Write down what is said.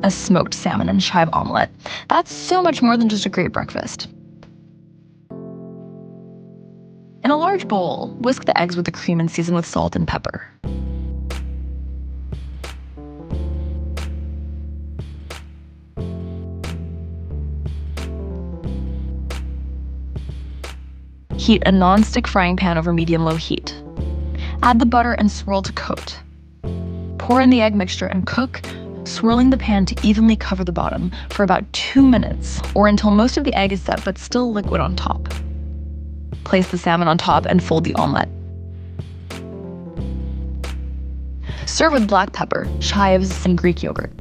a smoked salmon and chive omelette. That's so much more than just a great breakfast. In a large bowl, whisk the eggs with the cream and season with salt and pepper. Heat a non-stick frying pan over medium-low heat. Add the butter and swirl to coat. Pour in the egg mixture and cook, swirling the pan to evenly cover the bottom for about 2 minutes, or until most of the egg is set but still liquid on top. Place the salmon on top and fold the omelette. Serve with black pepper, chives, and Greek yogurt.